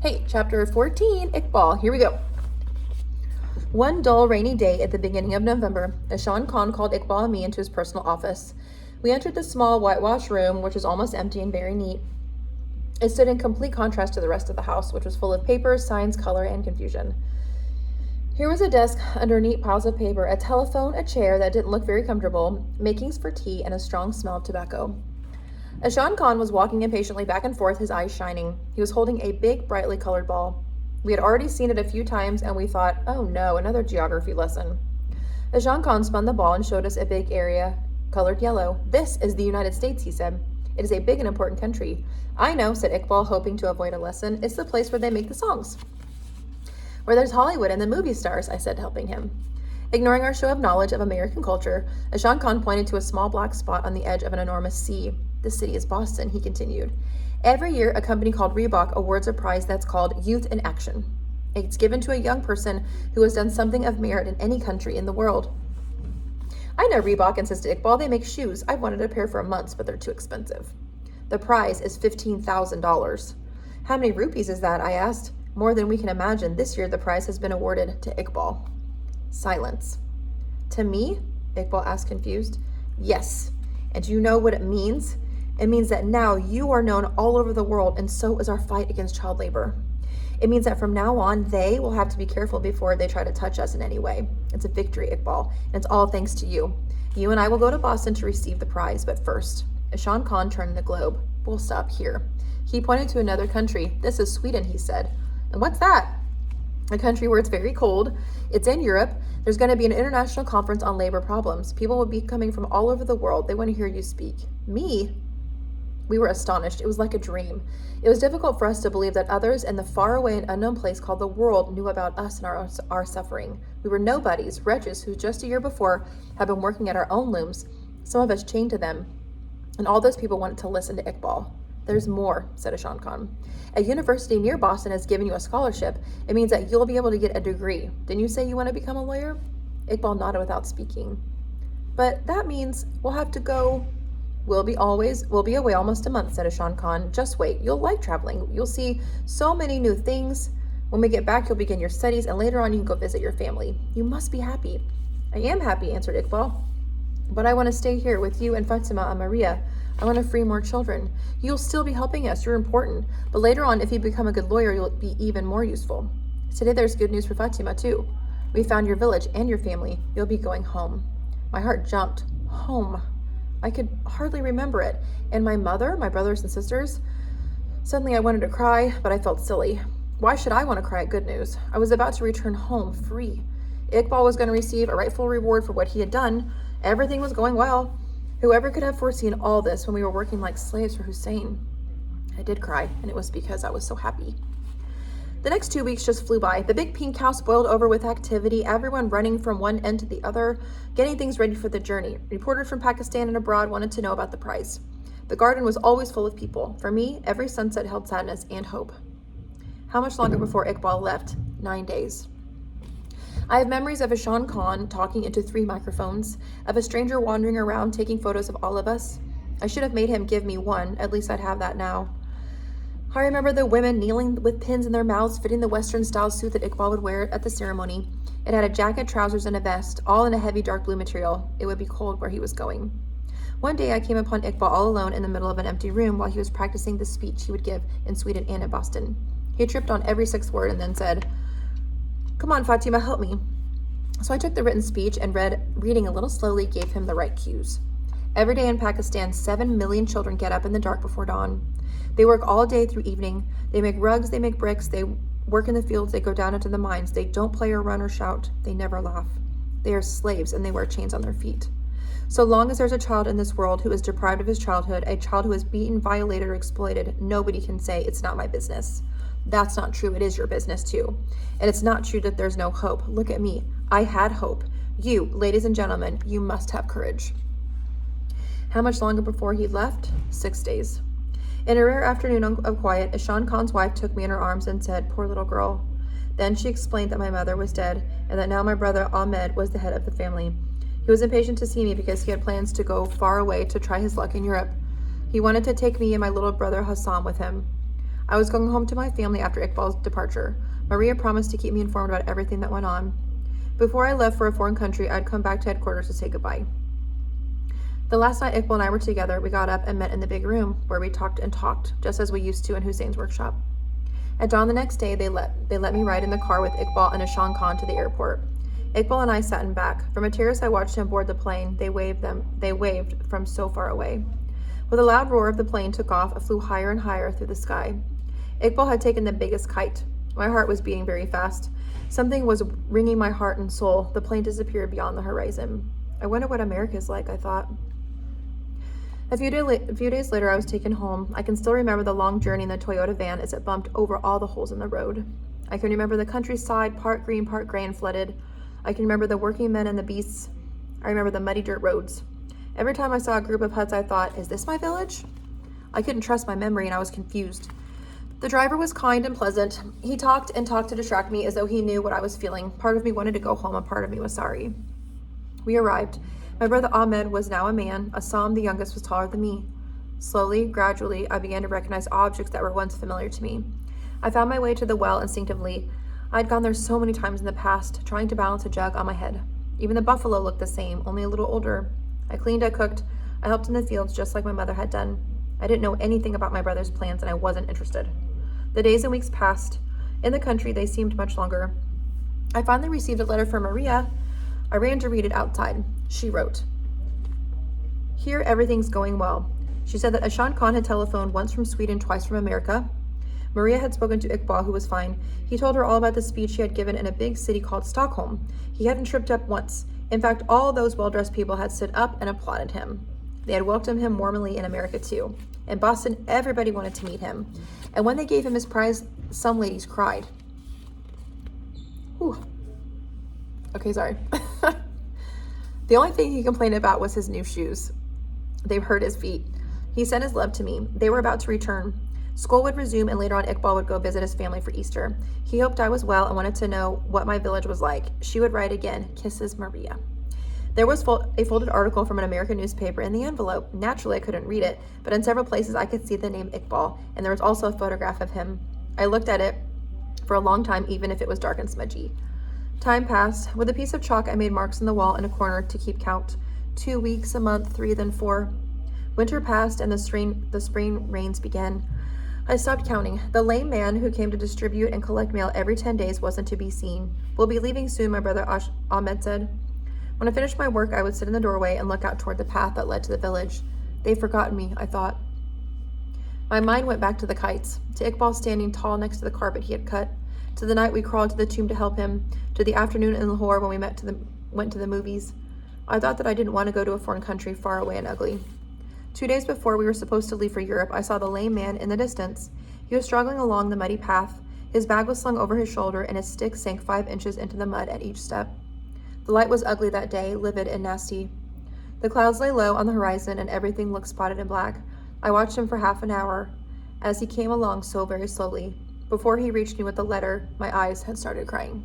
Hey, chapter 14, Iqbal. Here we go. One dull, rainy day at the beginning of November, Ashan Khan called Iqbal and me into his personal office. We entered the small, whitewashed room, which was almost empty and very neat. It stood in complete contrast to the rest of the house, which was full of papers, signs, color, and confusion. Here was a desk under neat piles of paper, a telephone, a chair that didn't look very comfortable, makings for tea, and a strong smell of tobacco. Ashan Khan was walking impatiently back and forth, his eyes shining. He was holding a big, brightly colored ball. We had already seen it a few times, and we thought, oh no, another geography lesson. Ashan Khan spun the ball and showed us a big area colored yellow. This is the United States, he said. It is a big and important country. I know, said Iqbal, hoping to avoid a lesson. It's the place where they make the songs. Where there's Hollywood and the movie stars, I said, helping him. Ignoring our show of knowledge of American culture, Ashan Khan pointed to a small black spot on the edge of an enormous sea. The city is Boston, he continued. Every year, a company called Reebok awards a prize that's called Youth in Action. It's given to a young person who has done something of merit in any country in the world. I know Reebok, insisted Iqbal. They make shoes. I've wanted a pair for months, but they're too expensive. The prize is $15,000. How many rupees is that? I asked. More than we can imagine. This year, the prize has been awarded to Iqbal. Silence. To me? Iqbal asked, confused. Yes. And do you know what it means? It means that now you are known all over the world, and so is our fight against child labor. It means that from now on, they will have to be careful before they try to touch us in any way. It's a victory, Iqbal, and it's all thanks to you. You and I will go to Boston to receive the prize, but first, Ashan Khan turned the globe. We'll stop here. He pointed to another country. This is Sweden, he said. And what's that? A country where it's very cold. It's in Europe. There's going to be an international conference on labor problems. People will be coming from all over the world. They want to hear you speak. Me? We were astonished. It was like a dream. It was difficult for us to believe that others in the faraway and unknown place called the world knew about us and our suffering. We were nobodies, wretches who just a year before had been working at our own looms, some of us chained to them. And all those people wanted to listen to Iqbal. There's more, said Ashan Khan. A university near Boston has given you a scholarship. It means that you'll be able to get a degree. Didn't you say you want to become a lawyer? Iqbal nodded without speaking. But that means we'll have to go. We'll be away almost a month, said Ashan Khan. Just wait. You'll like traveling. You'll see so many new things. When we get back, you'll begin your studies, and later on you can go visit your family. You must be happy. I am happy, answered Iqbal. But I want to stay here with you and Fatima and Maria. I want to free more children. You'll still be helping us. You're important. But later on, if you become a good lawyer, you'll be even more useful. Today, there's good news for Fatima, too. We found your village and your family. You'll be going home. My heart jumped. Home. I could hardly remember it. And my mother, my brothers and sisters? Suddenly, I wanted to cry, but I felt silly. Why should I want to cry at good news? I was about to return home free. Iqbal was going to receive a rightful reward for what he had done. Everything was going well. Whoever could have foreseen all this when we were working like slaves for Hussein? I did cry, and it was because I was so happy. The next 2 weeks just flew by. The big pink house boiled over with activity, everyone running from one end to the other, getting things ready for the journey. Reporters from Pakistan and abroad wanted to know about the prize. The garden was always full of people. For me, every sunset held sadness and hope. How much longer before Iqbal left? 9 days. I have memories of Ashan Khan talking into 3 microphones, of a stranger wandering around taking photos of all of us. I should have made him give me one, at least I'd have that now. I remember the women kneeling with pins in their mouths, fitting the Western-style suit that Iqbal would wear at the ceremony. It had a jacket, trousers, and a vest, all in a heavy dark blue material. It would be cold where he was going. One day I came upon Iqbal all alone in the middle of an empty room while he was practicing the speech he would give in Sweden and in Boston. He tripped on every 6th word and then said, "Come on, Fatima, help me." So I took the written speech and reading a little slowly, gave him the right cues. Every day in Pakistan, 7 million children get up in the dark before dawn. They work all day through evening. They make rugs, they make bricks, they work in the fields, they go down into the mines. They don't play or run or shout. They never laugh. They are slaves and they wear chains on their feet. So long as there's a child in this world who is deprived of his childhood, a child who is beaten, violated, or exploited, nobody can say it's not my business. That's not true. It is your business too. And it's not true that there's no hope. Look at me. I had hope. You, ladies and gentlemen, you must have courage. How much longer before he left? 6 days. In a rare afternoon of quiet, Ashan Khan's wife took me in her arms and said, "Poor little girl." Then she explained that my mother was dead and that now my brother Ahmed was the head of the family. He was impatient to see me because he had plans to go far away to try his luck in Europe. He wanted to take me and my little brother Hassan with him. I was going home to my family after Iqbal's departure. Maria promised to keep me informed about everything that went on. Before I left for a foreign country, I'd come back to headquarters to say goodbye. The last night Iqbal and I were together, we got up and met in the big room where we talked and talked, just as we used to in Hussein's workshop. At dawn the next day, they let me ride in the car with Iqbal and Ashan Khan to the airport. Iqbal and I sat in back. From a terrace I watched him board the plane. They waved from so far away. With a loud roar, the plane took off and flew higher and higher through the sky. Iqbal had taken the biggest kite. My heart was beating very fast. Something was wringing my heart and soul. The plane disappeared beyond the horizon. I wonder what America is like, I thought. A few days later, I was taken home. I can still remember the long journey in the Toyota van as it bumped over all the holes in the road. I can remember the countryside, part green, part gray and flooded. I can remember the working men and the beasts. I remember the muddy dirt roads. Every time I saw a group of huts, I thought, is this my village? I couldn't trust my memory and I was confused. The driver was kind and pleasant. He talked and talked to distract me as though he knew what I was feeling. Part of me wanted to go home and part of me was sorry. We arrived. My brother Ahmed was now a man. Assam, the youngest, was taller than me. Slowly, gradually, I began to recognize objects that were once familiar to me. I found my way to the well instinctively. I'd gone there so many times in the past, trying to balance a jug on my head. Even the buffalo looked the same, only a little older. I cleaned, I cooked, I helped in the fields just like my mother had done. I didn't know anything about my brother's plans and I wasn't interested. The days and weeks passed. In the country, they seemed much longer. I finally received a letter from Maria. I ran to read it outside. She wrote, "Here, everything's going well." She said that Ashan Khan had telephoned once from Sweden, twice from America. Maria had spoken to Iqbal, who was fine. He told her all about the speech he had given in a big city called Stockholm. He hadn't tripped up once. In fact, all those well-dressed people had stood up and applauded him. They had welcomed him warmly in America too. In Boston, everybody wanted to meet him. And when they gave him his prize, some ladies cried. Whew. Okay, sorry. The only thing he complained about was his new shoes. They hurt his feet. He sent his love to me. They were about to return. School would resume and later on Iqbal would go visit his family for Easter. He hoped I was well and wanted to know what my village was like. She would write again, "Kisses, Maria." There was a folded article from an American newspaper in the envelope. Naturally, I couldn't read it, but in several places I could see the name Iqbal, and there was also a photograph of him. I looked at it for a long time, even if it was dark and smudgy. Time passed. With a piece of chalk, I made marks in the wall in a corner to keep count. 2 weeks, a month, 3, then 4. Winter passed and the spring rains began. I stopped counting. The lame man who came to distribute and collect mail every 10 days wasn't to be seen. "We'll be leaving soon," my brother Ahmed said. When I finished my work, I would sit in the doorway and look out toward the path that led to the village. They've forgotten me, I thought. My mind went back to the kites, to Iqbal standing tall next to the carpet he had cut, to the night we crawled to the tomb to help him, to the afternoon in Lahore when we went to the movies. I thought that I didn't want to go to a foreign country far away and ugly. 2 days before we were supposed to leave for Europe, I saw the lame man in the distance. He was struggling along the muddy path. His bag was slung over his shoulder and his stick sank 5 inches into the mud at each step. The light was ugly that day, livid and nasty. The clouds lay low on the horizon and everything looked spotted and black. I watched him for half an hour as he came along so very slowly. Before he reached me with the letter, my eyes had started crying.